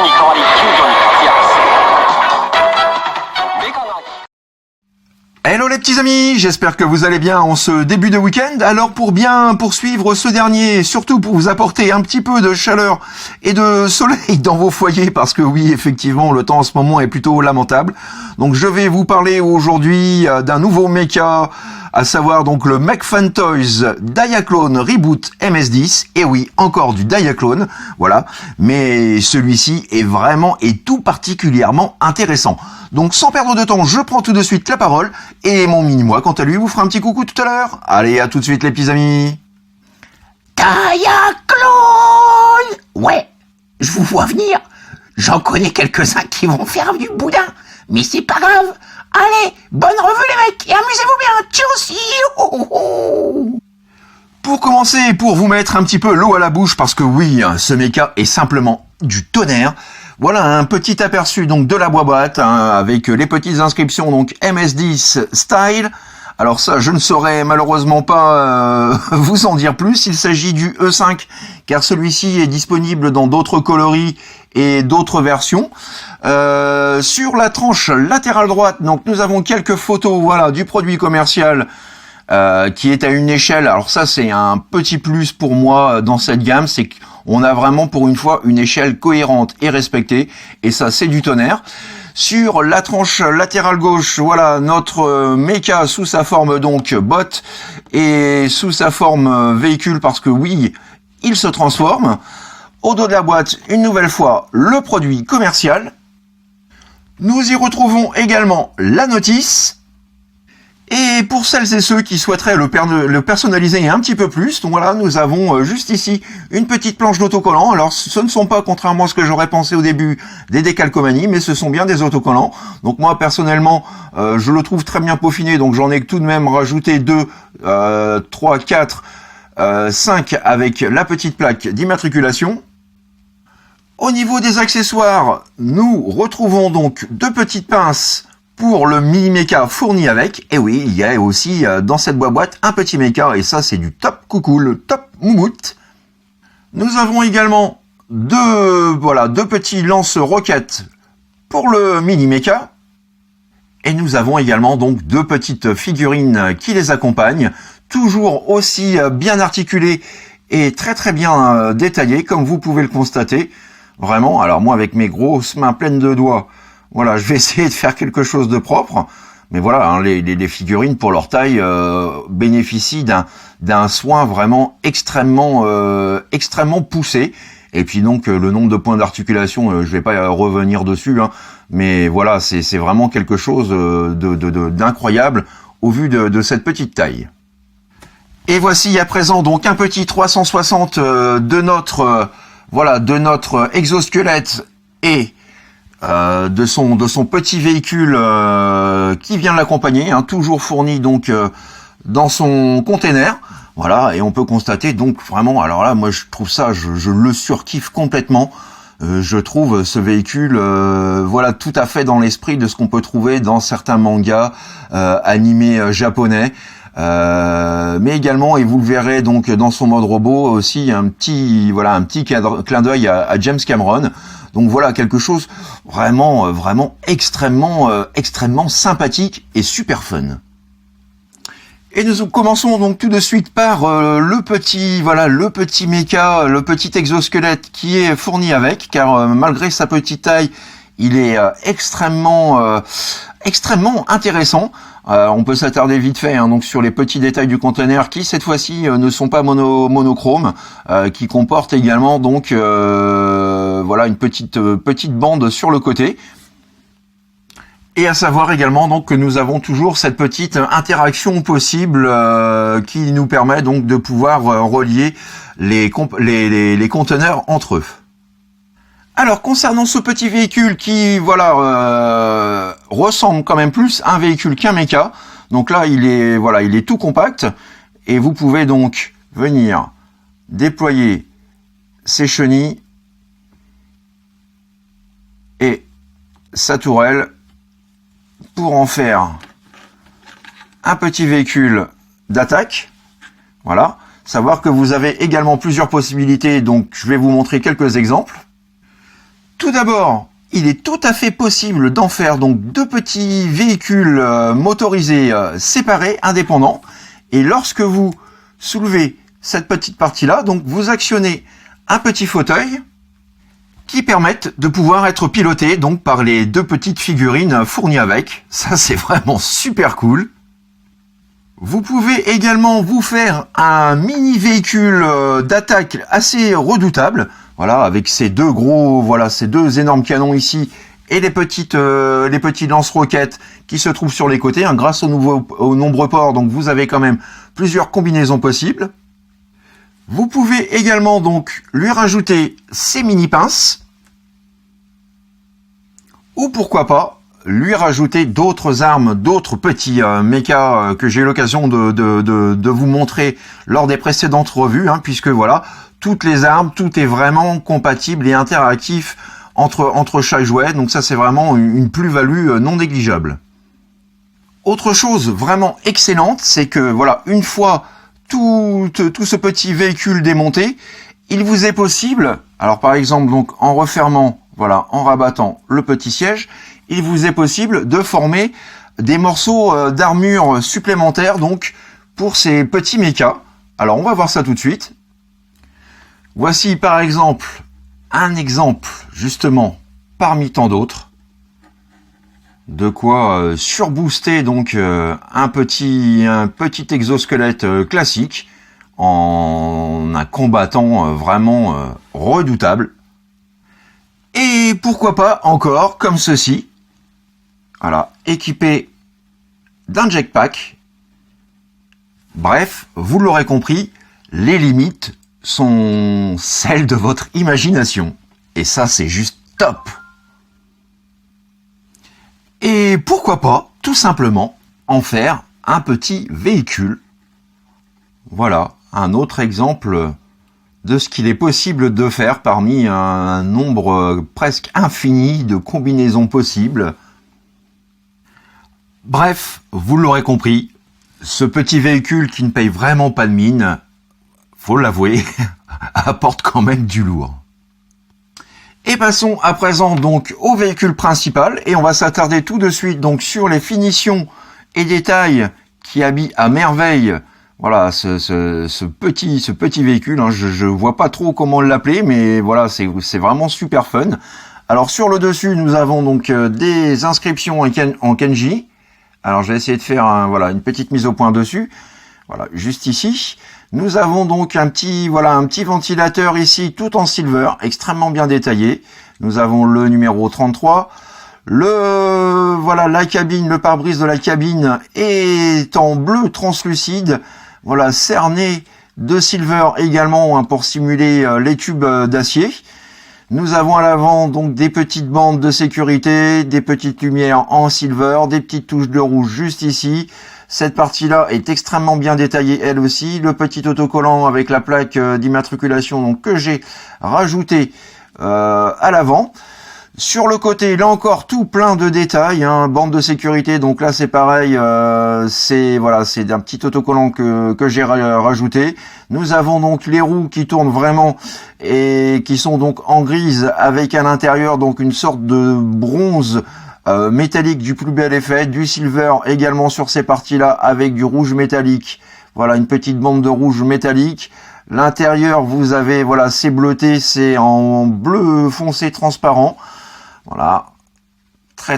に代わり救助に活躍する。メカが Hello les petits amis, j'espère que vous allez bien en ce début de week-end. Alors pour bien poursuivre ce dernier, surtout pour vous apporter un petit peu de chaleur et de soleil dans vos foyers, parce que oui, effectivement, le temps en ce moment est plutôt lamentable. Donc je vais vous parler aujourd'hui d'un nouveau mecha, à savoir donc le MechFunToys Diaclone Reboot MS10. Et oui, encore du Diaclone, voilà. Mais celui-ci est vraiment et tout particulièrement intéressant. Donc sans perdre de temps, je prends tout de suite la parole et mon mini-moi, quant à lui, vous fera un petit coucou tout à l'heure. Allez, à tout de suite les petits amis. Diaclone! Ouais, je vous vois venir. J'en connais quelques-uns qui vont faire du boudin, mais c'est pas grave. Allez, bonne revue les mecs, et amusez-vous bien. Tchuss! Youhou! Pour commencer, pour vous mettre un petit peu l'eau à la bouche, parce que oui, ce mecha est simplement du tonnerre. Voilà un petit aperçu donc de la boîte avec les petites inscriptions donc MS10 Style. Alors ça, je ne saurais malheureusement pas vous en dire plus. Il s'agit du E5 car celui-ci est disponible dans d'autres coloris et d'autres versions. Sur la tranche latérale droite, donc nous avons quelques photos, voilà, du produit commercial qui est à une échelle. Alors ça, c'est un petit plus pour moi dans cette gamme, c'est qu'on a vraiment pour une fois une échelle cohérente et respectée, et ça, c'est du tonnerre. Sur la tranche latérale gauche, voilà notre mecha sous sa forme donc bot et sous sa forme véhicule, parce que oui, il se transforme. Au dos de la boîte, une nouvelle fois, le produit commercial. Nous y retrouvons également la notice. Et pour celles et ceux qui souhaiteraient le personnaliser un petit peu plus, donc voilà, nous avons juste ici une petite planche d'autocollants. Alors ce ne sont pas, contrairement à ce que j'aurais pensé au début, des décalcomanies, mais ce sont bien des autocollants. Donc moi personnellement, je le trouve très bien peaufiné, donc j'en ai tout de même rajouté 2, 3, 4, 5 avec la petite plaque d'immatriculation. Au niveau des accessoires, nous retrouvons donc deux petites pinces pour le mini mecha fourni avec. Et oui, il y a aussi dans cette boîte un petit mecha, et ça c'est du top coucou, le top moumoute. Nous avons également deux petits lance-roquettes pour le mini mecha. Et nous avons également donc deux petites figurines qui les accompagnent, toujours aussi bien articulées et très très bien détaillées, comme vous pouvez le constater. Vraiment, alors moi avec mes grosses mains pleines de doigts, voilà, je vais essayer de faire quelque chose de propre, mais voilà, hein, les figurines pour leur taille bénéficient d'un soin vraiment extrêmement poussé. Et puis donc le nombre de points d'articulation, je vais pas revenir dessus, hein, mais voilà, c'est vraiment quelque chose d'incroyable au vu de cette petite taille. Et voici à présent donc un petit 360 de notre exosquelette et de son petit véhicule qui vient de l'accompagner, hein, toujours fourni donc dans son container. Voilà, et on peut constater donc vraiment, alors là moi je trouve ça, je le surkiffe complètement. Je trouve ce véhicule voilà tout à fait dans l'esprit de ce qu'on peut trouver dans certains mangas animés japonais. Mais également, et vous le verrez donc dans son mode robot aussi, un petit clin d'œil à James Cameron. Donc voilà, quelque chose vraiment extrêmement sympathique et super fun. Et nous commençons donc tout de suite par le petit mecha, le petit exosquelette qui est fourni avec, car malgré sa petite taille, il est extrêmement intéressant. On peut s'attarder vite fait donc sur les petits détails du conteneur qui cette fois-ci ne sont pas monochromes, qui comportent également donc une petite bande sur le côté. Et à savoir également donc que nous avons toujours cette petite interaction possible qui nous permet donc de pouvoir relier les conteneurs entre eux. Alors concernant ce petit véhicule qui ressemble quand même plus à un véhicule qu'un mecha, donc là il est tout compact et vous pouvez donc venir déployer ses chenilles et sa tourelle pour en faire un petit véhicule d'attaque. Voilà, savoir que vous avez également plusieurs possibilités, donc je vais vous montrer quelques exemples. Tout d'abord, il est tout à fait possible d'en faire donc 2 petits véhicules motorisés séparés, indépendants. Et lorsque vous soulevez cette petite partie-là, donc vous actionnez un petit fauteuil qui permettent de pouvoir être piloté donc par les 2 petites figurines fournies avec. Ça, c'est vraiment super cool. Vous pouvez également vous faire un mini véhicule d'attaque assez redoutable. Voilà, avec ces 2 gros, voilà, ces 2 énormes canons ici et les petits lance-roquettes qui se trouvent sur les côtés. Hein, grâce aux nombreux ports, donc vous avez quand même plusieurs combinaisons possibles. Vous pouvez également donc lui rajouter ces mini pinces. Ou pourquoi pas lui rajouter d'autres armes, d'autres petits mechas que j'ai eu l'occasion de vous montrer lors des précédentes revues, hein, puisque voilà, toutes les armes, tout est vraiment compatible et interactif entre chaque jouet, donc ça c'est vraiment une plus-value non négligeable. Autre chose vraiment excellente, c'est que voilà, une fois tout ce petit véhicule démonté, il vous est possible, alors par exemple donc en refermant, voilà, en rabattant le petit siège, il vous est possible de former des morceaux d'armure supplémentaires donc pour ces petits mechas. Alors on va voir ça tout de suite. Voici par exemple un exemple justement parmi tant d'autres. De quoi surbooster donc un petit exosquelette classique en un combattant vraiment redoutable. Et pourquoi pas encore comme ceci. Voilà, équipé d'un jetpack. Bref, vous l'aurez compris, les limites sont celles de votre imagination. Et ça, c'est juste top. Et pourquoi pas, tout simplement, en faire un petit véhicule. Voilà, un autre exemple de ce qu'il est possible de faire parmi un nombre presque infini de combinaisons possibles. Bref, vous l'aurez compris, ce petit véhicule qui ne paye vraiment pas de mine, faut l'avouer, apporte quand même du lourd. Et passons à présent donc au véhicule principal, et on va s'attarder tout de suite donc sur les finitions et détails qui habillent à merveille, voilà, ce petit véhicule, hein. Je vois pas trop comment l'appeler, mais voilà, c'est vraiment super fun. Alors sur le dessus, nous avons donc des inscriptions en kanji. Alors je vais essayer de faire une petite mise au point dessus. Voilà, juste ici. Nous avons donc un petit ventilateur ici, tout en silver, extrêmement bien détaillé. Nous avons le numéro 33. La cabine, le pare-brise de la cabine est en bleu translucide. Voilà, cerné de silver également, hein, pour simuler les tubes d'acier. Nous avons à l'avant donc des petites bandes de sécurité, des petites lumières en silver, des petites touches de rouge juste ici. Cette partie-là est extrêmement bien détaillée elle aussi. Le petit autocollant avec la plaque d'immatriculation donc que j'ai rajouté à l'avant. Sur le côté, là encore, tout plein de détails, hein, bande de sécurité, donc là c'est pareil, c'est un petit autocollant que j'ai rajouté. Nous avons donc les roues qui tournent vraiment et qui sont donc en grise avec à l'intérieur donc une sorte de bronze métallique du plus bel effet, du silver également sur ces parties-là avec du rouge métallique. Voilà, une petite bande de rouge métallique. L'intérieur, vous avez, voilà, c'est bleuté, c'est en bleu foncé transparent. Voilà, très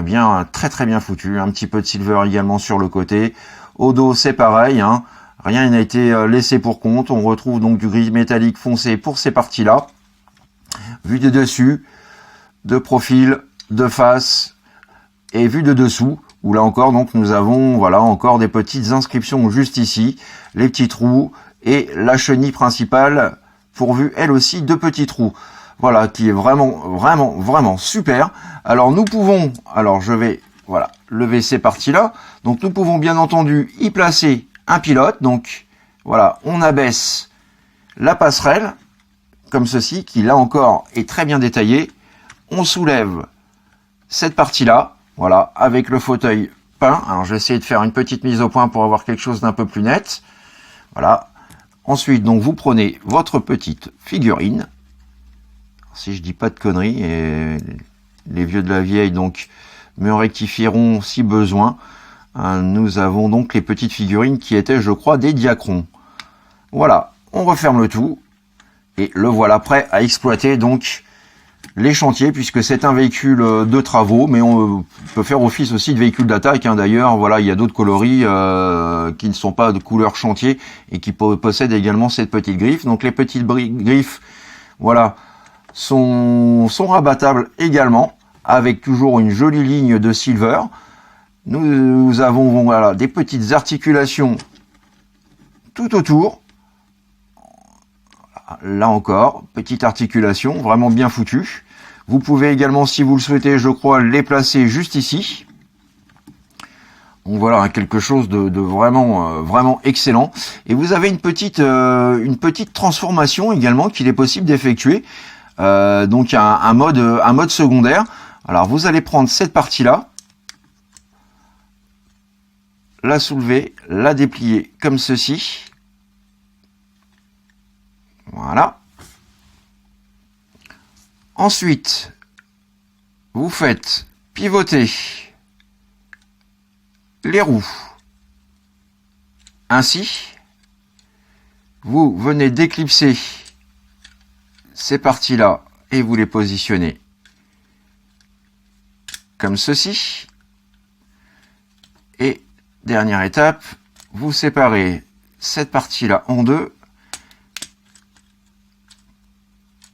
bien foutu. Un petit peu de silver également sur le côté. Au dos, c'est pareil, hein. Rien n'a été laissé pour compte. On retrouve donc du gris métallique foncé pour ces parties-là. Vue de dessus, de profil, de face et vue de dessous. Où là encore, donc nous avons, voilà, encore des petites inscriptions juste ici, les petits trous et la chenille principale pourvue elle aussi de petits trous. Voilà, qui est vraiment super. Alors nous pouvons, je vais lever ces parties-là. Donc nous pouvons bien entendu y placer un pilote. Donc voilà, on abaisse la passerelle comme ceci, qui là encore est très bien détaillée. On soulève cette partie-là, voilà, avec le fauteuil peint. Alors je vais essayer de faire une petite mise au point pour avoir quelque chose d'un peu plus net. Voilà. Ensuite, donc vous prenez votre petite figurine. si je dis pas de conneries, et les vieux de la vieille donc me rectifieront si besoin. Nous avons donc les petites figurines qui étaient, je crois, des diacrons. Voilà, on referme le tout et le voilà prêt à exploiter donc les chantiers, puisque c'est un véhicule de travaux, mais on peut faire office aussi de véhicule d'attaque. D'ailleurs, voilà, il y a d'autres coloris qui ne sont pas de couleur chantier et qui possèdent également cette petite griffe. Donc les petites griffes, voilà, sont rabattables également, avec toujours une jolie ligne de silver. Nous avons voilà, des petites articulations tout autour. Là encore, petite articulation, vraiment bien foutue. Vous pouvez également, si vous le souhaitez, je crois, les placer juste ici. Donc voilà, quelque chose de vraiment, vraiment excellent. Et vous avez une petite transformation également qu'il est possible d'effectuer. Donc un mode secondaire. Alors vous allez prendre cette partie-là, la soulever, la déplier comme ceci. Voilà. Ensuite, vous faites pivoter les roues. Ainsi, vous venez d'éclipser ces parties-là et vous les positionnez comme ceci. Et dernière étape, vous séparez cette partie-là en deux,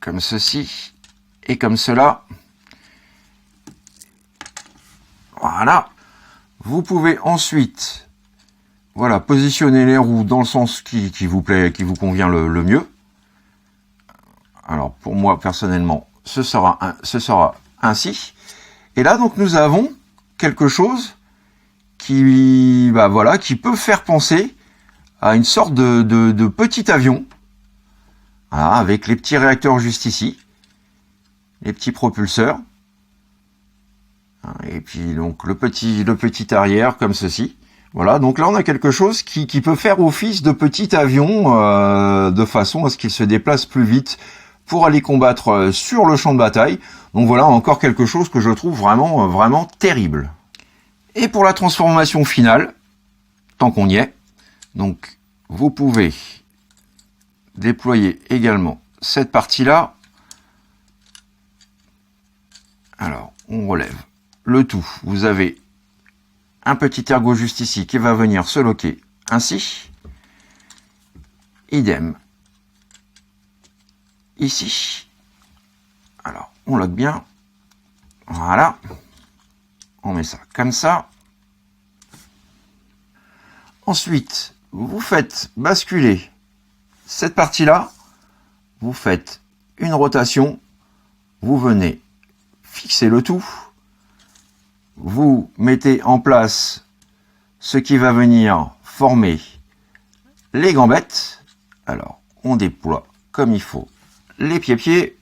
comme ceci et comme cela. Voilà. Vous pouvez ensuite, voilà, positionner les roues dans le sens qui vous plaît, qui vous convient le mieux. Alors pour moi personnellement, ce sera ainsi. Et là donc nous avons quelque chose qui, voilà, qui peut faire penser à une sorte de petit avion. Voilà, avec les petits réacteurs juste ici, les petits propulseurs, et puis donc le petit arrière comme ceci. Voilà, donc là on a quelque chose qui peut faire office de petit avion, de façon à ce qu'il se déplace plus vite pour aller combattre sur le champ de bataille. Donc voilà encore quelque chose que je trouve vraiment, vraiment terrible. Et pour la transformation finale, tant qu'on y est, donc vous pouvez déployer également cette partie-là. Alors, on relève le tout. Vous avez un petit ergot juste ici qui va venir se loquer ainsi. Idem. Ici. Alors, on loque bien. Voilà. On met ça comme ça. Ensuite, vous faites basculer cette partie-là, vous faites une rotation, vous venez fixer le tout, vous mettez en place ce qui va venir former les gambettes. Alors, on déploie comme il faut les pieds-pieds.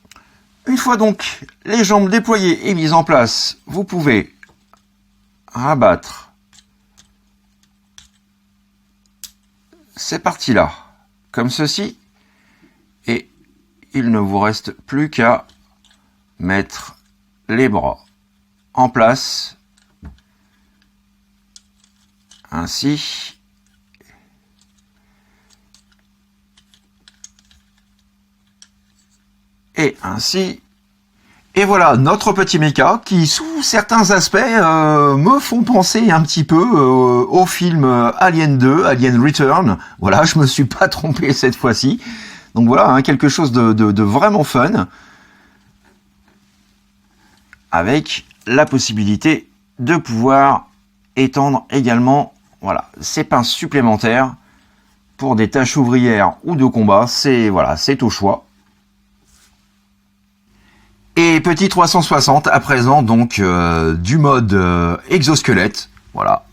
Une fois donc les jambes déployées et mises en place, vous pouvez rabattre ces parties-là comme ceci, et il ne vous reste plus qu'à mettre les bras en place, ainsi, et ainsi, et voilà notre petit mecha qui, sous certains aspects, me font penser un petit peu au film Alien 2, Alien Return. Voilà, je me suis pas trompé cette fois-ci. Donc voilà, hein, quelque chose de vraiment fun, avec la possibilité de pouvoir étendre également, voilà, ces pinces supplémentaires pour des tâches ouvrières ou de combat. C'est voilà, c'est au choix. Et petit 360 à présent, donc du mode exosquelette. Voilà,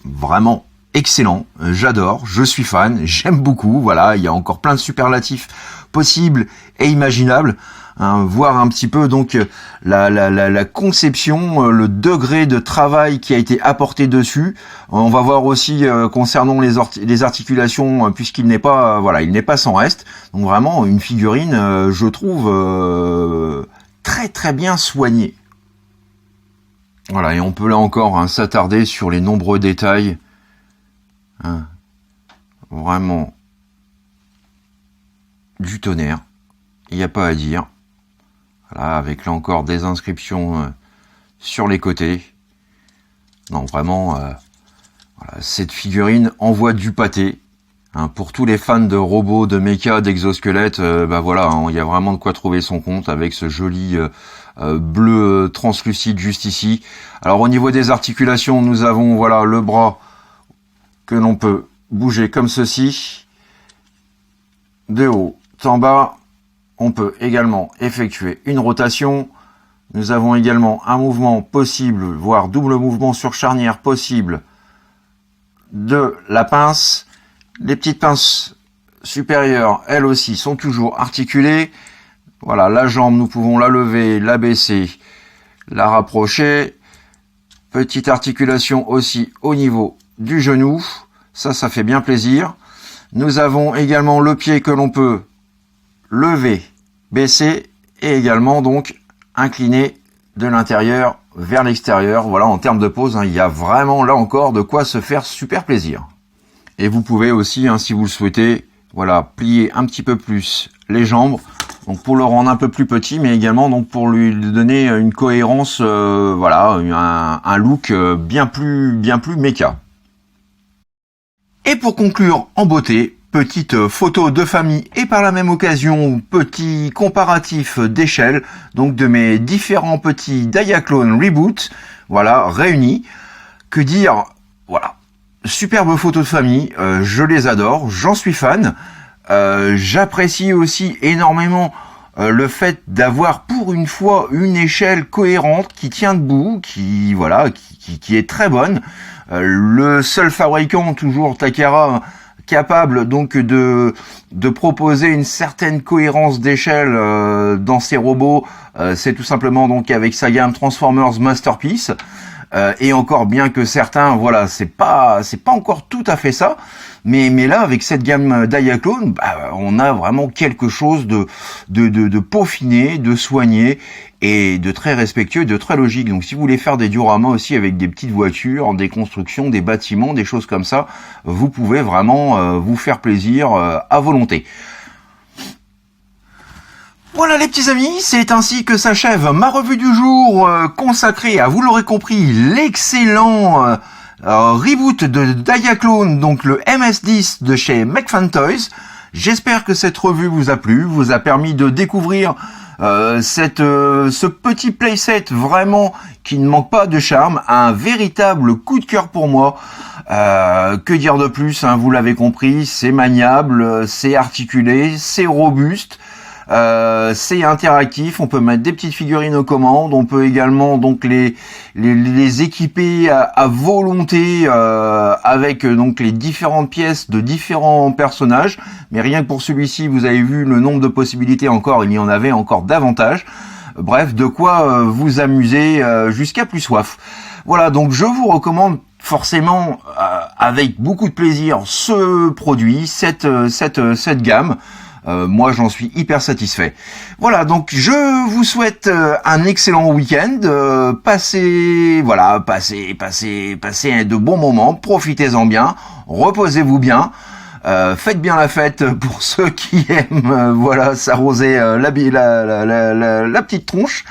vraiment excellent, j'adore, je suis fan, j'aime beaucoup. Voilà, il y a encore plein de superlatifs possibles et imaginables. hein, voir un petit peu donc la conception, le degré de travail qui a été apporté dessus. On va voir aussi concernant les articulations, puisqu'il n'est pas il n'est pas sans reste. Donc vraiment une figurine, je trouve très très bien soignée. Voilà, et on peut là encore s'attarder sur les nombreux détails. Hein, vraiment du tonnerre, il n'y a pas à dire. Voilà, avec là encore des inscriptions sur les côtés. Non, vraiment, voilà, cette figurine envoie du pâté. Hein, pour tous les fans de robots, de méca, d'exosquelettes, voilà, il y a vraiment de quoi trouver son compte avec ce joli bleu translucide juste ici. Alors au niveau des articulations, nous avons voilà le bras que l'on peut bouger comme ceci, de haut en bas. On peut également effectuer une rotation. Nous avons également un mouvement possible, voire double mouvement sur charnière possible de la pince. Les petites pinces supérieures, elles aussi, sont toujours articulées. Voilà, la jambe, nous pouvons la lever, la baisser, la rapprocher. Petite articulation aussi au niveau du genou. Ça fait bien plaisir. Nous avons également le pied que l'on peut lever, baisser et également donc incliner de l'intérieur vers l'extérieur. Voilà, en termes de pose, il y a vraiment là encore de quoi se faire super plaisir. Et vous pouvez aussi, si vous le souhaitez, voilà, plier un petit peu plus les jambes, donc pour le rendre un peu plus petit, mais également donc pour lui donner une cohérence, voilà, un look bien plus méca. Et pour conclure en beauté, petite photo de famille et par la même occasion, petit comparatif d'échelle, donc de mes différents petits Diaclone Reboot, voilà, réunis. Que dire, voilà, superbe photo de famille, je les adore, j'en suis fan. J'apprécie aussi énormément le fait d'avoir pour une fois une échelle cohérente qui tient debout, qui est très bonne. Le seul fabricant, toujours Takara, capable donc de proposer une certaine cohérence d'échelle dans ses robots, c'est tout simplement donc avec sa gamme Transformers Masterpiece. Et encore bien que certains, voilà, c'est pas encore tout à fait ça, mais là avec cette gamme Diaclone, on a vraiment quelque chose de peaufiné, de soigné et de très respectueux, de très logique. Donc si vous voulez faire des dioramas aussi avec des petites voitures, des constructions, des bâtiments, des choses comme ça, vous pouvez vraiment vous faire plaisir à volonté. Voilà les petits amis, c'est ainsi que s'achève ma revue du jour consacrée à, vous l'aurez compris, l'excellent reboot de Diaclone, donc le MS-10 de chez McFan Toys. J'espère que cette revue vous a plu, vous a permis de découvrir ce petit playset vraiment qui ne manque pas de charme, un véritable coup de cœur pour moi. Que dire de plus, vous l'avez compris, c'est maniable, c'est articulé, c'est robuste. C'est interactif, on peut mettre des petites figurines aux commandes, on peut également donc les équiper à volonté avec donc les différentes pièces de différents personnages, mais rien que pour celui-ci, vous avez vu le nombre de possibilités encore, il y en avait encore davantage. Bref, de quoi vous amuser jusqu'à plus soif. Voilà, donc je vous recommande forcément avec beaucoup de plaisir ce produit, cette gamme. Moi, j'en suis hyper satisfait. Voilà, donc je vous souhaite un excellent week-end. Passez de bons moments, profitez-en bien, reposez-vous bien. Faites bien la fête pour ceux qui aiment s'arroser la petite tronche.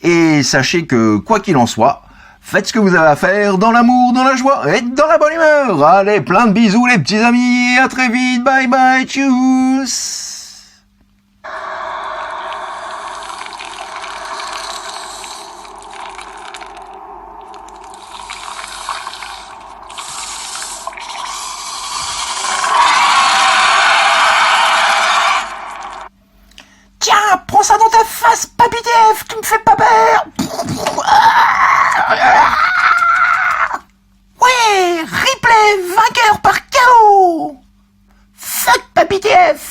Et sachez que, quoi qu'il en soit, faites ce que vous avez à faire dans l'amour, dans la joie et dans la bonne humeur. Allez, plein de bisous les petits amis, à très vite, bye bye, tchuss. Tiens, prends ça dans ta face, Papy Def, tu me fais pas peur. Ouais, Ripley, vainqueur par KO. Fuck Papy Def.